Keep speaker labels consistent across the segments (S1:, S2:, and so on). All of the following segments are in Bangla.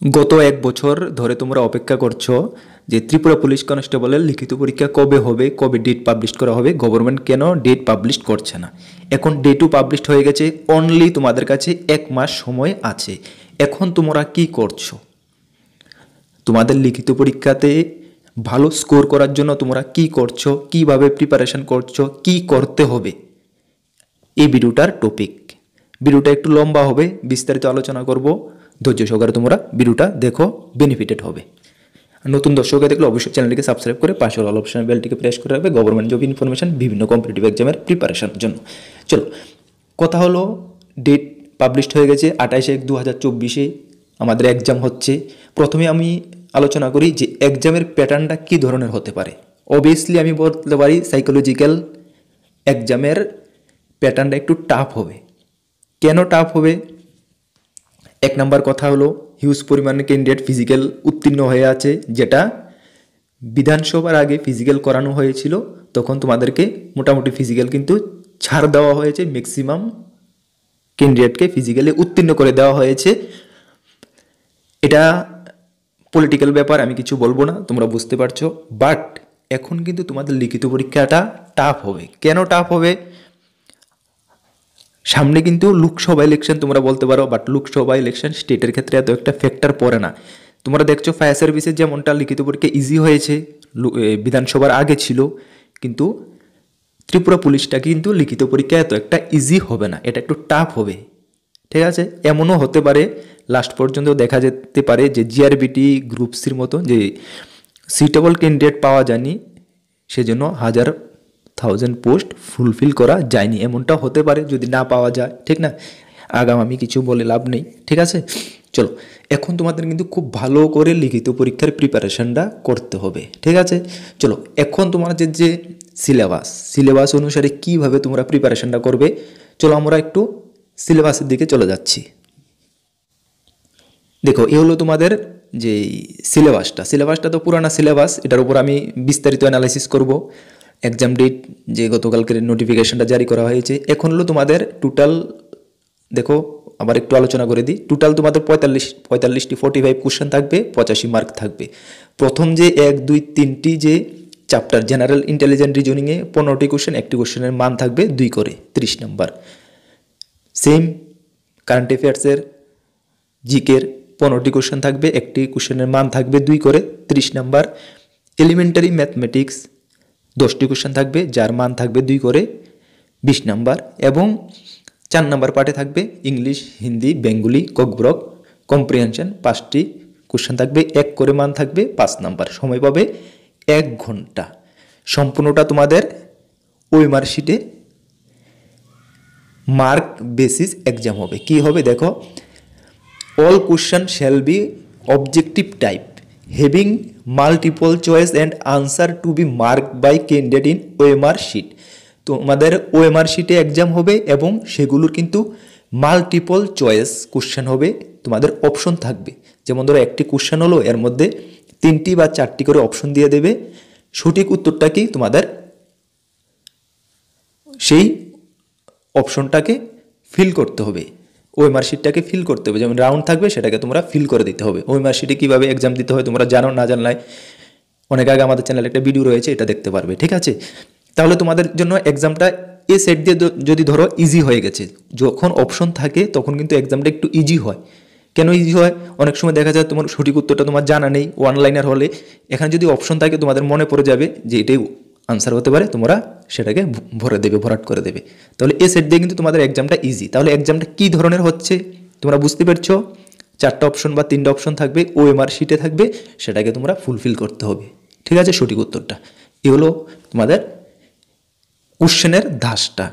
S1: গত ১ বছর ধরে তোমরা অপেক্ষা করছো যে ত্রিপুরা পুলিশ কনস্টেবলের লিখিত পরীক্ষা কবে হবে, কবে ডেট পাবলিশ করা হবে। গভর্নমেন্ট কেন ডেট পাবলিশ করছে না? এখন ডেটও পাবলিশ হয়ে গেছে, অনলি তোমাদের কাছে ১ মাস সময় আছে। এখন তোমরা কি করছো? তোমাদের লিখিত পরীক্ষাতে ভালো স্কোর করার জন্য তোমরা কি করছো, কিভাবে প্রিপারেশন করছো, কি করতে হবে, এই ভিডিওটার টপিক। ভিডিওটা একটু লম্বা হবে, বিস্তারিত আলোচনা করব। ধৈর্য সহকারে তোমরা ভিডিওটা দেখো, বেনিফিটেড হবে। নতুন দর্শক দেখলে অবশ্যই চ্যানেলটিকে সাবস্ক্রাইব করে পাশের অল অপশন বেলটিকে প্রেস করে রাখবে গভর্নমেন্ট জব ইনফরমেশন, বিভিন্ন কম্পিটিটিভ এক্সামের প্রিপারেশনের জন্য। চলো, কথা হলো ডেট পাবলিশড হয়ে গেছে 28/1/2024 আমাদের এক্সাম হচ্ছে। প্রথমে আমি আলোচনা করি যে এক্সামের প্যাটার্নটা কী ধরনের হতে পারে। অবভিয়াসলি আমি বলতে পারি সাইকোলজিক্যাল এক্সামের প্যাটার্নটা একটু টাফ হবে। কেন টাফ হবে? ১ নম্বর কথা হলো হিউজ পরিমাণে ক্যান্ডিডেট ফিজিক্যাল উত্তীর্ণ হয়ে আছে, যেটা বিধানসভার আগে ফিজিক্যাল করানো হয়েছিল, তখন তোমাদেরকে মোটামুটি ফিজিক্যাল কিন্তু ছাড় দেওয়া হয়েছে, ম্যাক্সিমাম ক্যান্ডিডেটকে ফিজিক্যালি উত্তীর্ণ করে দেওয়া হয়েছে। এটা পলিটিক্যাল ব্যাপার, আমি কিছু বলবো না, তোমরা বুঝতে পারছো। বাট এখন কিন্তু তোমাদের লিখিত পরীক্ষাটা টাফ হবে। কেন টাফ হবে? সামনে কিন্তু লোকসভা ইলেকশন তোমরা বলতে পারো, বাট লোকসভা ইলেকশন স্টেটের ক্ষেত্রে এত একটা ফ্যাক্টর পড়ে না। তোমরা দেখছো ফায়ার সার্ভিসের যেমনটা লিখিত পরীক্ষা ইজি হয়েছে, বিধানসভার আগে ছিল, কিন্তু ত্রিপুরা পুলিশটা কিন্তু লিখিত পরীক্ষা এত একটা ইজি হবে না, এটা একটু টাফ হবে। ঠিক আছে, এমনও হতে পারে লাস্ট পর্যন্ত দেখা যেতে পারে যে জিআরবিটি গ্রুপ সির মতো যে সুইটেবল ক্যান্ডিডেট পাওয়া যায়নি, সেজন্য 1000 পোস্ট ফুলফিল করা যায়নি, এমনটা হতে পারে যদি না পাওয়া যায়। ঠিক না, আগাম আমি কিছু বলে লাভ নেই। ঠিক আছে, চলো, এখন তোমাদের কিন্তু খুব ভালো করে লিখিত পরীক্ষার প্রিপারেশনটা করতে হবে। ঠিক আছে, চলো, এখন তোমাদের যে সিলেবাস অনুসারে কিভাবে তোমরা প্রিপারেশনটা করবে, চলো আমরা একটু সিলেবাসের দিকে চলে যাচ্ছি। দেখো, এ হলো তোমাদের যে সিলেবাসটা তো পুরানা সিলেবাস, এটার উপর আমি বিস্তারিত অ্যানালাইসিস করব। এক্সাম ডেট যে গতকালকের নোটিফিকেশনটা জারি করা হয়েছে, এখন হলো তোমাদের টোটাল, দেখো আবার একটু আলোচনা করে দিই। টোটাল তোমাদের 45টি 45 কোশ্চেন থাকবে, 85 মার্ক থাকবে। প্রথম যে 1, 2, 3টি যে চ্যাপ্টার জেনারেল ইন্টেলিজেন্ট রিজনিংয়ে 15টি কোশ্চেন, একটি কোশ্চেনের মান থাকবে 2 করে, 30 নাম্বার। সেম কারেন্ট অ্যাফেয়ার্সের জিকের 15টি কোশ্চেন থাকবে, একটি কোশ্চেনের মান থাকবে 2 করে, 30 নাম্বার। এলিমেন্টারি ম্যাথমেটিক্স 10টি কোশ্চেন থাকবে, যার মান থাকবে 2 করে, 20 নাম্বার। এবং 4 নাম্বার পার্টে থাকবে English, Hindi, Bengali, Kokborok, comprehension 5টি কোশ্চেন থাকবে, 1 করে মান থাকবে, 5 নাম্বার। সময় পাবে 1 ঘন্টা। সম্পূর্ণটা তোমাদের ওএমআর শিটে মার্ক বেসিস এক্সাম হবে। কি হবে দেখো, all question shall be objective type having multiple choice and answer to be mark by candidate in OMR sheet. তোমাদের ওএমআর শিটে এক্সাম হবে এবং সেগুলোর কিন্তু মাল্টিপল চয়েস কোশ্চেন হবে, তোমাদের অপশন থাকবে। যেমন ধরো একটি কোশ্চেন হলো, এর মধ্যে 3টি বা 4টি করে অপশন দিয়ে দেবে, সঠিক উত্তরটা কি তোমাদের সেই অপশনটাকে ফিল করতে হবে, ওএমআর শিটটাকে ফিল করতে হবে। যেমন রাউন্ড থাকবে, সেটাকে তোমরা ফিল করে দিতে হবে। ওএমআর শিটে কীভাবে এক্সাম দিতে হয় তোমরা জানো, না জানলে অনেক আগে আমাদের চ্যানেলে একটা ভিডিও রয়েছে, এটা দেখতে পারবে। ঠিক আছে, তাহলে তোমাদের জন্য এক্সামটা এ সেট দিয়ে যদি ধরো ইজি হয়ে গেছে, যখন অপশন থাকে তখন কিন্তু এক্সামটা একটু ইজি হয়। কেন ইজি হয়? অনেক সময় দেখা যায় তোমার সঠিক উত্তরটা তোমার জানা নেই, ওয়ান লাইনার হলে এখানে যদি অপশন থাকে তোমাদের মনে পড়ে যাবে যে এটাই আনসার হতে পারে, তোমরা সেটাকে ভরাট করে দেবে। তাহলে এ সেট দিয়ে কিন্তু তোমাদের এক্সামটা ইজি। তাহলে এক্সামটা কী ধরনের হচ্ছে তোমরা বুঝতে পারছো? 4টা অপশন বা 3টা অপশন থাকবে, ওএমআর শিটে থাকবে, সেটাকে তোমরা ফুলফিল করতে হবে। ঠিক আছে, সঠিক উত্তরটা। এ হলো তোমাদের কোশ্চেনের ধাঁচটা।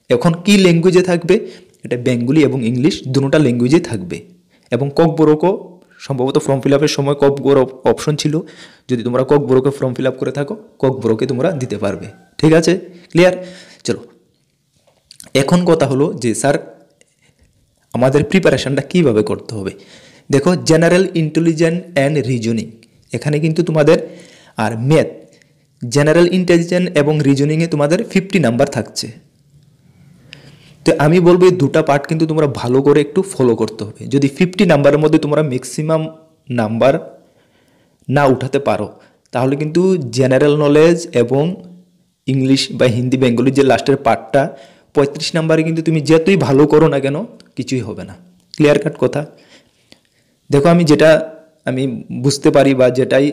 S1: এখন কি ল্যাঙ্গুয়েজে থাকবে? এটা বেঙ্গলি এবং ইংলিশ দুটোটা ল্যাঙ্গুয়েজে থাকবে। এবং ককবরকও সম্ভবত ফর্ম ফিল আপের সময় ককবরক অপশন ছিল, যদি তোমরা ককবরকে ফর্ম ফিল আপ করে থাকো, ককবরকে তোমরা দিতে পারবে। ঠিক আছে, ক্লিয়ার? চলো, এখন কথা হলো যে স্যার আমাদের প্রিপারেশনটা কীভাবে করতে হবে। দেখো, জেনারেল ইন্টেলিজেন্স অ্যান্ড রিজনিং, এখানে কিন্তু তোমাদের আর ম্যাথ, জেনারেল ইন্টেলিজেন্স এবং রিজনিংয়ে তোমাদের 50 নাম্বার থাকছে। তো আমি বলবো এই দুটা পার্ট কিন্তু তোমরা ভালো করে একটু ফলো করতে হবে। যদি 50 নাম্বারের মধ্যে তোমরা ম্যাক্সিমাম নাম্বার না উঠাতে পারো তাহলে কিন্তু জেনারেল নলেজ এবং ইংলিশ বা হিন্দি বেঙ্গলি যে লাস্টের পার্টটা 35 নাম্বারে কিন্তু তুমি যতই ভালো করো না কেন কিছুই হবে না। ক্লিয়ার কাট কথা। দেখো আমি যেটা আমি বুঝতে পারি বা যেটাই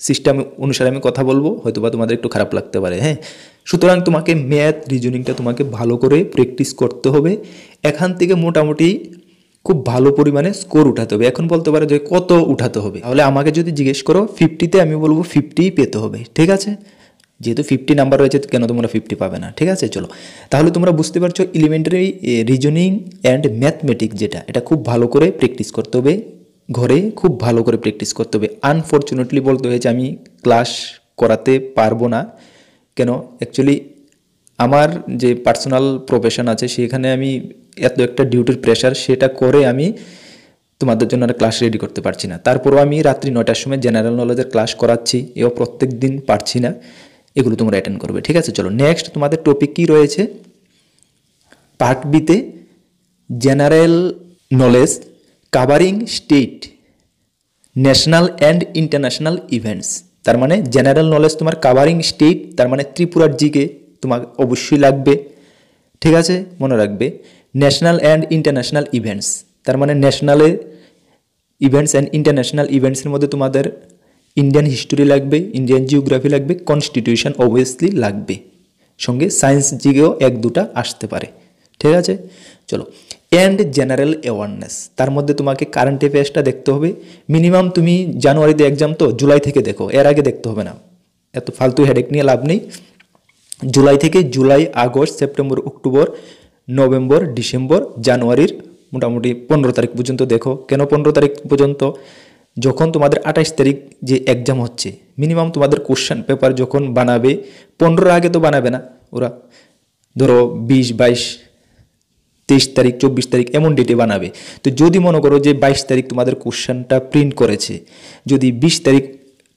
S1: সিস্টেম অনুসারে আমি কথা বলবো হয়তো বা তোমাদের একটু খারাপ লাগতে পারে, হ্যাঁ। সুতরাং তোমাকে ম্যাথ রিজনিংটা তোমাকে ভালো করে প্র্যাকটিস করতে হবে। এখান থেকে মোটামুটি খুব ভালো পরিমাণে স্কোর উঠাতে হবে। এখন বলতে পারো যে কত উঠাতে হবে, তাহলে আমাকে যদি জিজ্ঞেস করো 50তে আমি বলবো 50 পেতে হবে, ঠিক আছে। যেহেতু 50 নাম্বার রয়েছে কেন তোমরা 50 পাবে না, ঠিক আছে। চলো তাহলে তোমরা বুঝতে পারছো এলিমেন্টারি রিজনিং অ্যান্ড ম্যাথমেটিক্স যেটা, এটা খুব ভালো করে প্র্যাকটিস করতে হবে, ঘরে খুব ভালো করে প্র্যাকটিস করতে হবে। আনফর্চুনেটলি বলতে হয়েছে আমি ক্লাস করাতে পারবো না, কেন অ্যাকচুয়ালি আমার যে পার্সোনাল প্রফেশন আছে সেখানে আমি এত একটা ডিউটির প্রেশার সেটা করে আমি তোমাদের জন্য একটা ক্লাস রেডি করতে পারছি না। তারপরও আমি রাত্রি 9টার সময় জেনারেল নলেজের ক্লাস করাচ্ছি, এও প্রত্যেক দিন পারছি না, এগুলো তোমরা অ্যাটেন্ড করবে, ঠিক আছে। চলো নেক্সট তোমাদের টপিক কি রয়েছে পার্ট বিতে, general knowledge covering state national and international events. তার মানে জেনারেল নলেজ তোমার কাভারিং স্টেট, তার মানে ত্রিপুরার জিকে তোমার অবশ্যই লাগবে, ঠিক আছে, মনে রাখবে। ন্যাশনাল অ্যান্ড ইন্টারন্যাশনাল ইভেন্টস, তার মানে ন্যাশনালে ইভেন্টস অ্যান্ড ইন্টারন্যাশনাল ইভেন্টসের মধ্যে তোমাদের ইন্ডিয়ান হিস্টোরি লাগবে, ইন্ডিয়ান জিওগ্রাফি লাগবে, কনস্টিটিউশন অবভিয়াসলি লাগবে, সঙ্গে সায়েন্স জিকেও 1-2টা আসতে পারে, ঠিক আছে। চলো অ্যান্ড জেনারেল অ্যাওয়ারনেস, তার মধ্যে তোমাকে কারেন্ট অ্যাফেয়ার্সটা দেখতে হবে। মিনিমাম তুমি জানুয়ারিতে এক্সাম তো জুলাই থেকে দেখো, এর আগে দেখতে হবে না, এত ফালতু হেডেক নিয়ে লাভ নেই। জুলাই থেকে July, August, September, October, November, December, জানুয়ারির মোটামুটি 15 তারিখ পর্যন্ত দেখো। কেন 15 তারিখ পর্যন্ত? যখন তোমাদের 28 তারিখ যে এক্সাম হচ্ছে, মিনিমাম তোমাদের কোশ্চেন পেপার যখন বানাবে 15 আগে তো বানাবে না ওরা, ধরো 20, 22, 23 তারিখ, 24 তারিখ এমন ডেটে বানাবে। তো যদি মনে করো যে 22 তারিখ তোমাদের কোশ্চেনটা প্রিন্ট করেছে, যদি 20 তারিখ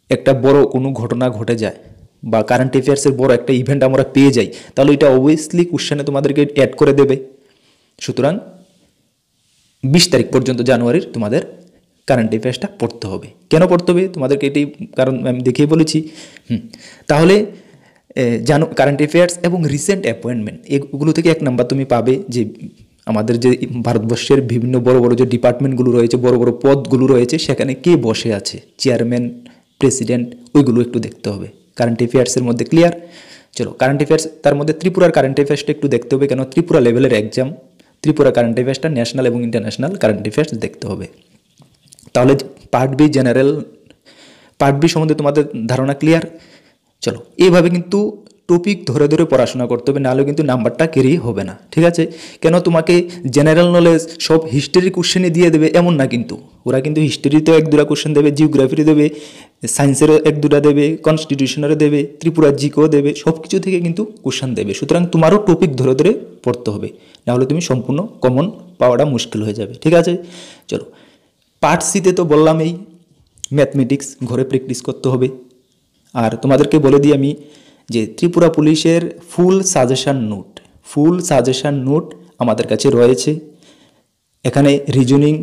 S1: একটা বড় কোনো ঘটনা ঘটে যায় বা কারেন্ট অ্যাফেয়ার্সের বড় একটা ইভেন্ট আমরা পেয়ে যাই, তাহলে এটা অবভিয়াসলি কোশ্চেনে তোমাদেরকে অ্যাড করে দেবে। সুতরাং 20 তারিখ পর্যন্ত জানুয়ারির তোমাদের কারেন্ট অ্যাফেয়ার্সটা পড়তে হবে। কেন পড়তে হবে তোমাদেরকে এটি কারণ আমি দেখিয়ে বলেছি। তাহলে জানো কারেন্ট অ্যাফেয়ার্স এবং রিসেন্ট অ্যাপয়েন্টমেন্ট, এগুলো থেকে 1 নাম্বার তুমি পাবে যে আমাদের যে ভারতবর্ষের বিভিন্ন বড় বড় যে ডিপার্টমেন্টগুলো রয়েছে, বড় বড় পদগুলো রয়েছে, সেখানে কে বসে আছে, চেয়ারম্যান, প্রেসিডেন্ট, ওইগুলো একটু দেখতে হবে কারেন্ট অ্যাফেয়ার্সের মধ্যে। ক্লিয়ার? চলো কারেন্ট অ্যাফেয়ার্স, তার মধ্যে ত্রিপুরার কারেন্ট অ্যাফেয়ার্সটা একটু দেখতে হবে, কেন ত্রিপুরা লেভেলের এক্সাম, ত্রিপুরা কারেন্ট অ্যাফেয়ার্সটা ন্যাশনাল এবং ইন্টারন্যাশনাল কারেন্ট অ্যাফেয়ার্স দেখতে হবে। তাহলে part B general, part B সম্বন্ধে তোমাদের ধারণা ক্লিয়ার। চলো এইভাবে কিন্তু টপিক ধরে ধরে পড়াশোনা করতে হবে, নাহলে কিন্তু নাম্বারটা ক্যারি হবে না, ঠিক আছে। কেন তোমাকে জেনারেল নলেজ সব হিস্ট্রি কোশ্চেনে দিয়ে দেবে এমন না, কিন্তু ওরা কিন্তু হিস্ট্রিতেও 1-2টা কোশ্চেন দেবে, জিওগ্রাফিতে দেবে, সায়েন্সেরও 1-2টা দেবে, কনস্টিটিউশনেরও দেবে, ত্রিপুরা জিকেও দেবে, সব কিছু থেকে কিন্তু কোশ্চেন দেবে। সুতরাং তোমারও টপিক ধরে ধরে পড়তে হবে, নাহলে তুমি সম্পূর্ণ কমন পাওয়াটা মুশকিল হয়ে যাবে, ঠিক আছে। চলো পার্ট সিতে তো বললাম এই ম্যাথমেটিক্স ঘরে প্র্যাকটিস করতে হবে। আর তোমাদেরকে বলে দিই আমি যে ত্রিপুরা পুলিশের ফুল সাজেশান নোট আমাদের কাছে রয়েছে। এখানে রিজনিং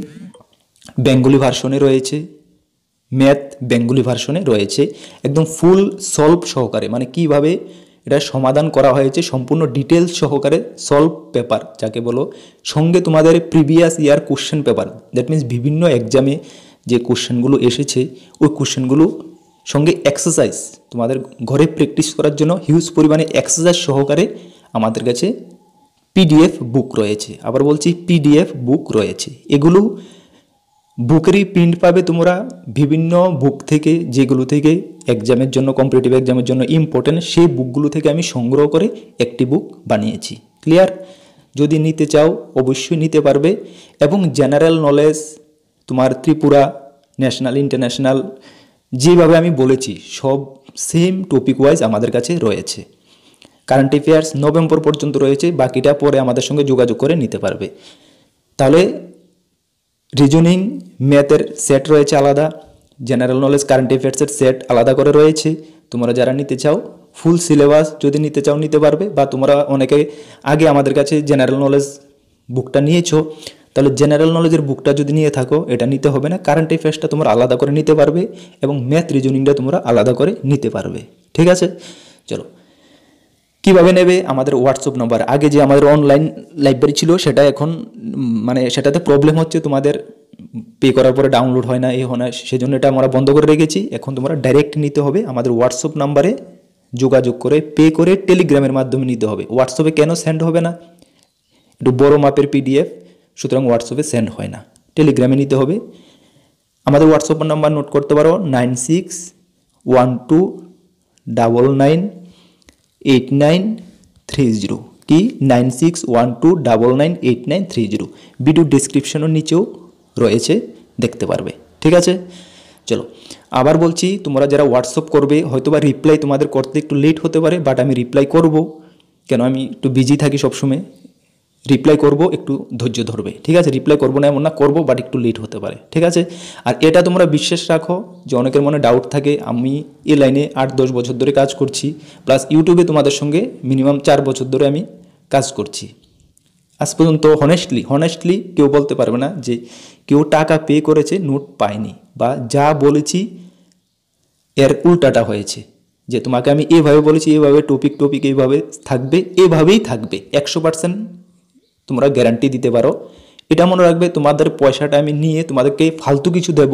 S1: বেঙ্গলি ভার্সনে রয়েছে, ম্যাথ বেঙ্গলি ভার্সনে রয়েছে, একদম ফুল সলভ সহকারে, মানে কিভাবে এটা সমাধান করা হয়েছে সম্পূর্ণ ডিটেলস সহকারে সলভ পেপার যাকে বলো, সঙ্গে তোমাদের previous year question paper, that means বিভিন্ন এক্সামে যে কোশ্চেনগুলো এসেছে ওই কোশ্চেনগুলো সঙ্গে এক্সারসাইজ, তোমাদের ঘরে প্র্যাকটিস করার জন্য হিউজ পরিমাণে এক্সারসাইজ সহকারে আমাদের কাছে পিডিএফ বুক রয়েছে। আবার বলছি পিডিএফ বুক রয়েছে, এগুলো বুকেরই প্রিন্ট পাবে তোমরা বিভিন্ন বুক থেকে, যেগুলো থেকে এক্সামের জন্য, কম্পিটিটিভ এক্সামের জন্য ইম্পর্টেন্ট, সেই বুকগুলো থেকে আমি সংগ্রহ করে একটি বুক বানিয়েছি। ক্লিয়ার? যদি নিতে চাও অবশ্যই নিতে পারবে। এবং জেনারেল নলেজ তোমার ত্রিপুরা, ন্যাশনাল, ইন্টারন্যাশনাল যেভাবে আমি বলেছি সব সেম টপিক ওয়াইজ আমাদের কাছে রয়েছে। কারেন্ট অ্যাফেয়ার্স নভেম্বর পর্যন্ত রয়েছে, বাকিটা পরে আমাদের সঙ্গে যোগাযোগ করে নিতে পারবে। তাহলে রিজনিং ম্যাথের সেট রয়েছে আলাদা, জেনারেল নলেজ কারেন্ট অ্যাফেয়ার্সের সেট আলাদা করে রয়েছে। তোমরা যারা নিতে চাও ফুল সিলেবাস যদি নিতে চাও নিতে পারবে, বা তোমরা অনেকে আগে আমাদের কাছে জেনারেল নলেজ বুকটা নিয়েছো, তাহলে জেনারেল নলেজের বুকটা যদি নিয়ে থাকো এটা নিতে হবে না, কারেন্ট অ্যাফেয়ার্সটা তোমরা আলাদা করে নিতে পারবে এবং ম্যাথ রিজনিংটা তোমরা আলাদা করে নিতে পারবে। ঠিক আছে, চলো কীভাবে নেবে, আমাদের হোয়াটসঅ্যাপ নাম্বার, আগে যে আমাদের অনলাইন লাইব্রেরি ছিল সেটা এখন মানে সেটাতে প্রবলেম হচ্ছে, তোমাদের পে করার পরে ডাউনলোড হয় না, এই হয় না, সেজন্য এটা আমরা বন্ধ করে রেখেছি। এখন তোমরা ডাইরেক্ট নিতে হবে আমাদের হোয়াটসঅ্যাপ নাম্বারে যোগাযোগ করে পে করে টেলিগ্রামের মাধ্যমে নিতে হবে। হোয়াটসঅ্যাপে কেন সেন্ড হবে না, একটু বড় মাপের পিডিএফ, সুতরাং হোয়াটসঅ্যাপে সেন্ড হয় না, টেলিগ্রামে নিতে হবে। আমাদের হোয়াটসঅ্যাপ নাম্বার নোট করতে পারো 9612998930, কি 9612998930। ভিডিও ডিসক্রিপশনের নিচেও রয়েছে, দেখতে পারবে। ঠিক আছে, চলো আবার বলছি, তোমরা যারা হোয়াটসঅ্যাপ করবে হয়তোবা রিপ্লাই তোমাদের করতে একটু লেট হতে পারে, বাট আমি রিপ্লাই করব, কেন আমি একটু বিজি থাকি সবসময়, রিপ্লাই করব, একটু ধৈর্য ধরবে। ঠিক আছে, রিপ্লাই করবো না এমন না, করবো, বাট একটু লেট হতে পারে। ঠিক আছে, আর এটা তোমরা বিশ্বাস রাখো যে অনেকের মনে ডাউট থাকে, আমি এই লাইনে 8-10 বছর ধরে কাজ করছি, প্লাস ইউটিউবে তোমাদের সঙ্গে মিনিমাম 4 বছর ধরে আমি কাজ করছি। আজ পর্যন্ত হনেস্টলি কেউ বলতে পারবে না যে কেউ টাকা পে করেছে নোট পায়নি, বা যা বলেছি এর উল্টাটা হয়েছে, যে তোমাকে আমি এইভাবে বলেছি, এইভাবে টপিক এইভাবে থাকবে, এইভাবেই থাকবে, 100% তোমরা গ্যারান্টি দিতে পারো। এটা মনে রাখবে, তোমাদের পয়সাটা আমি নিয়ে তোমাদেরকে ফালতু কিছু দেব,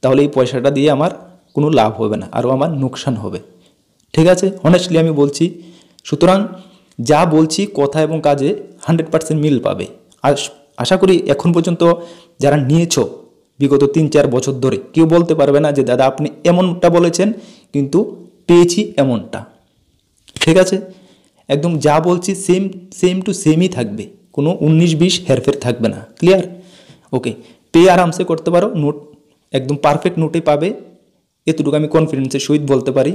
S1: তাহলে এই পয়সাটা দিয়ে আমার কোনো লাভ হবে না, আরও আমার লোকসান হবে। ঠিক আছে, হনেস্টলি আমি বলছি। সুতরাং যা বলছি কথা এবং কাজে 100% মিল পাবে। আর আশা করি এখন পর্যন্ত যারা নিয়েছো বিগত 3-4 বছর ধরে, কেউ বলতে পারবে না যে দাদা আপনি এমনটা বলেছেন কিন্তু পেয়েছি এমনটা। ঠিক আছে, একদম যা বলছি সেম টু সেমই থাকবে, কোনো 19-20 হেরফের থাকবে না। ক্লিয়ার? ওকে, পে আরামসে করতে পারো, নোট একদম পারফেক্ট নোটে পাবে, এতটুকু আমি কনফিডেন্সের সহিত বলতে পারি।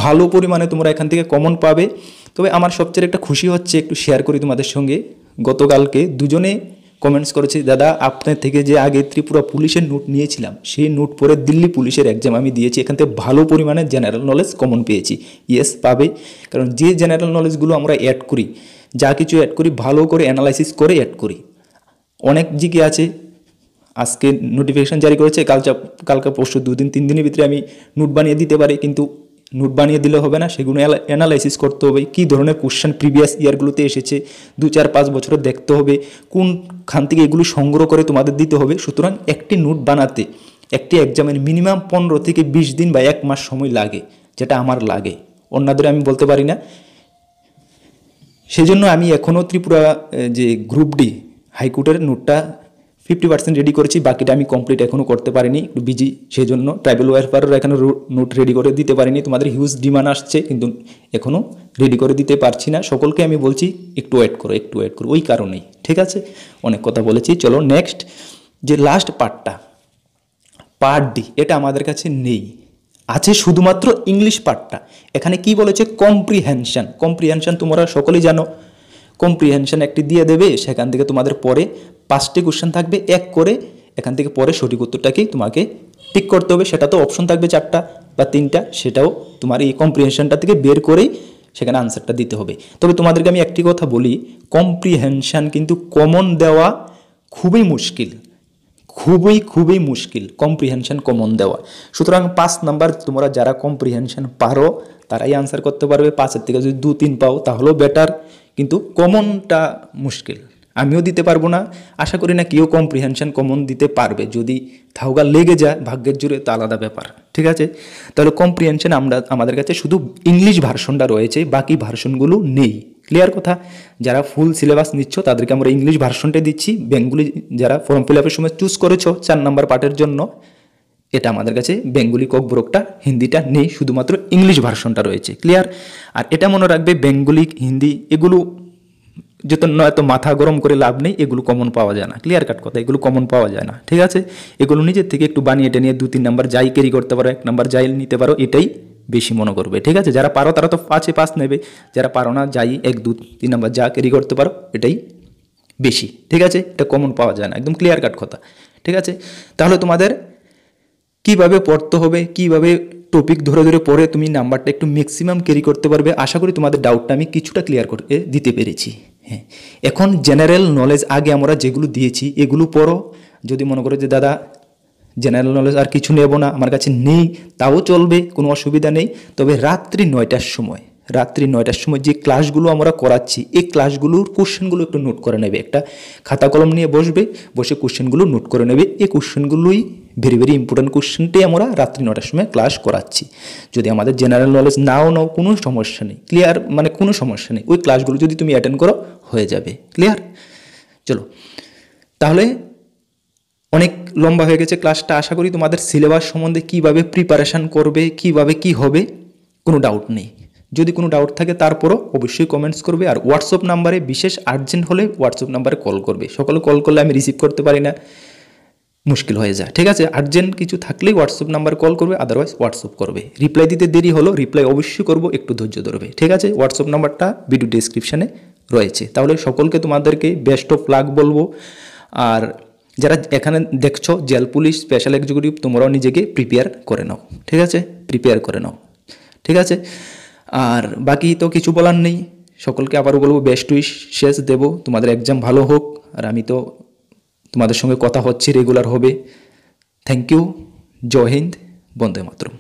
S1: ভালো পরিমাণে তোমরা এখান থেকে কমন পাবে। তবে আমার সবচেয়ে একটা খুশি হচ্ছে, একটু শেয়ার করি তোমাদের সঙ্গে, গতকালকে দুজনে কমেন্টস করেছে, দাদা আপনার থেকে যে আগে ত্রিপুরা পুলিশের নোট নিয়েছিলাম সেই নোট পরে দিল্লি পুলিশের এক্সাম আমি দিয়েছি, এখান থেকে ভালো পরিমাণে জেনারেল নলেজ কমন পেয়েছি। ইয়েস, পাবে, কারণ যে জেনারেল নলেজগুলো আমরা অ্যাড করি, যা কিছু অ্যাড করি ভালো করে অ্যানালাইসিস করে অ্যাড করি। অনেক জিকে আছে, আজকে নোটিফিকেশান জারি করেছে, কালকে পরশু 2-3 দিনের ভিতরে আমি নোট বানিয়ে দিতে পারি, কিন্তু নোট বানিয়ে দিলে হবে না, সেগুলো অ্যানালাইসিস করতে হবে, কী ধরনের কোশ্চেন প্রিভিয়াস ইয়ারগুলোতে এসেছে, 2-4-5 বছরে দেখতে হবে, কোনখান থেকে এগুলো সংগ্রহ করে তোমাদের দিতে হবে। সুতরাং একটি নোট বানাতে একটি এক্সামের মিনিমাম 15 থেকে 20 দিন বা 1 মাস সময় লাগে, যেটা আমার লাগে, অন্যদের আমি বলতে পারি না। সেজন্য আমি এখনও ত্রিপুরা যে গ্রুপ ডি হাইকোর্টের নোটটা 50% রেডি করেছি, বাকিটা আমি কমপ্লিট এখনও করতে পারিনি, একটু বিজি, সেই জন্য ট্রাইবেল ওয়েলফেয়ারের এখনও নোট রেডি করে দিতে পারিনি। তোমাদের হিউজ ডিমান্ড আসছে, কিন্তু এখনও রেডি করে দিতে পারছি না। সকলকে আমি বলছি একটু ওয়েট করো, ওই কারণেই। ঠিক আছে, অনেক কথা বলেছি। চলো নেক্সট, যে লাস্ট পার্টটা, পার্ট ডি, এটা আমাদের কাছে নেই, আছে শুধুমাত্র ইংলিশ পার্টটা। এখানে কি বলেছে, কম্প্রিহেনশন তোমরা সকলেই জানো, কম্প্রিহেনশন একটি দিয়ে দেবে, সেখান থেকে তোমাদের পরে 5টি কোশ্চেন থাকবে, এক করে, এখান থেকে পরে সঠিক উত্তরটাকেই তোমাকে টিক করতে হবে। সেটা তো অপশন থাকবে 4টা বা 3টা, সেটাও তোমার এই কম্প্রিহেনশনটা থেকে বের করেই সেখানে আনসারটা দিতে হবে। তবে তোমাদেরকে আমি একটি কথা বলি, কম্প্রিহেনশন কিন্তু কমন দেওয়া খুবই মুশকিল, খুবই মুশকিল কম্প্রিহেনশন কমন দেওয়া। সুতরাং 5 নাম্বার তোমরা যারা কম্প্রিহেনশন পারো তারাই আনসার করতে পারবে, 5-এর থেকে যদি 2-3 পাও তাহলেও বেটার, কিন্তু কমনটা মুশকিল, আমিও দিতে পারবো না, আশা করি না কেউ কম্প্রিহেনশন কমন দিতে পারবে। যদি থাউগা লেগে যায় ভাগ্যের জোরে তো আলাদা ব্যাপার। ঠিক আছে, তাহলে কম্প্রিহেনশন আমাদের কাছে শুধু ইংলিশ ভার্সনটা রয়েছে, বাকি ভার্সনগুলো নেই। ক্লিয়ার কথা? যারা ফুল সিলেবাস নিচ্ছ তাদেরকে আমরা ইংলিশ ভার্সনটা দিচ্ছি, বেঙ্গলি যারা ফর্ম ফিল আপের সময় চুজ করেছো 4 নাম্বার পার্টের জন্য, এটা আমাদের কাছে বেঙ্গলি ককবরকটা হিন্দিটা নেই, শুধুমাত্র ইংলিশ ভার্সনটা রয়েছে। ক্লিয়ার? আর এটা মনে রাখবে, বেঙ্গলি হিন্দি এগুলো যত নয়তো মাথা গরম করে লাভ নেই, এগুলো কমন পাওয়া যায় না। ক্লিয়ার কাট কথা, এগুলো কমন পাওয়া যায় না। ঠিক আছে, এগুলো নিজের থেকে একটু বানিয়ে টেনিয়ে 2-3 নাম্বার যাই ক্যারি করতে পারো, 1 নাম্বার যাই নিতে পারো, এটাই বেশি মনে করবে। ঠিক আছে, যারা পারো তারা তো 5-এ 5 নেবে, যারা পারো না যাই 1-2-3 নাম্বার যা ক্যারি করতে পারো এটাই বেশি। ঠিক আছে, এটা কমন পাওয়া যায় না, একদম ক্লিয়ার কাট কথা। ঠিক আছে, তাহলে তোমাদের কিভাবে পড়তে হবে, কিভাবে টপিক ধরে পড়ে তুমি নাম্বারটা একটু ম্যাক্সিমাম ক্যারি করতে পারবে, আশা করি তোমাদের ডাউটটা আমি কিছুটা ক্লিয়ার করে দিতে পেরেছি। হ্যাঁ, এখন জেনারেল নলেজ আগে আমরা যেগুলো দিয়েছি এগুলো পড়ো। যদি মনে করো যে দাদা জেনারেল নলেজ আর কিছু নেব না, আমার কাছে নেই, তাও চলবে, কোনো অসুবিধা নেই। তবে রাত্রি 9টার সময় যে ক্লাসগুলো আমরা করাচ্ছি এই ক্লাসগুলোর কোশ্চেনগুলো একটু নোট করে নেবে। একটা খাতা কলম নিয়ে বসে কোশ্চেনগুলো নোট করে নেবে। এই কোশ্চেনগুলোই ভেরি ভেরি ইম্পর্টেন্ট কোশ্চেনটাই আমরা রাত্রি 9টার সময় ক্লাস করাচ্ছি। যদি আমাদের জেনারেল নলেজ নাও কোনো সমস্যা নেই, ক্লিয়ার, মানে কোনো সমস্যা নেই, ওই ক্লাসগুলো যদি তুমি অ্যাটেন্ড করো হয়ে যাবে, ক্লিয়ার। চলো তাহলে অনেক লম্বা হয়ে গেছে ক্লাসটা। আশা করি তোমাদের সিলেবাস সম্বন্ধে কীভাবে প্রিপারেশান করবে, কীভাবে কি হবে কোনো ডাউট নেই। যদি কোনো ডাউট থাকে তারপরও অবশ্যই কমেন্টস করবে। আর হোয়াটসঅ্যাপ নাম্বারে বিশেষ আর্জেন্ট হলে হোয়াটসঅ্যাপ নাম্বারে কল করবে। সকলে কল করলে আমি রিসিভ করতে পারি না, মুশকিল হয়ে যায়, ঠিক আছে। আর্জেন্ট কিছু থাকলেই হোয়াটসঅ্যাপ নাম্বারে কল করবে, আদারওয়াইজ হোয়াটসঅ্যাপ করবে। রিপ্লাই দিতে দেরি হলো, রিপ্লাই অবশ্যই করব, একটু ধৈর্য ধরবে, ঠিক আছে। হোয়াটসঅ্যাপ নাম্বারটা ভিডিও ডেসক্রিপশানে রয়েছে। তাহলে সকলকে তোমাদেরকে বেস্ট অফ লাক বলবো। আর যারা এখানে দেখছো জেল পুলিশ স্পেশাল এক্সিকিউটিভ, তোমরাও নিজেকে প্রিপেয়ার করে নাও, ঠিক আছে, প্রিপেয়ার করে নাও, ঠিক আছে। আর বাকি তো কিছু বলার নেই। সকলকে আবারও বলবো বেস্ট উইশেস দেবো, তোমাদের এক্সাম ভালো হোক। আর আমি তো তোমাদের সঙ্গে কথা হচ্ছে, রেগুলার হবে। থ্যাংক ইউ, জয় হিন্দ, বন্দে মাতরম।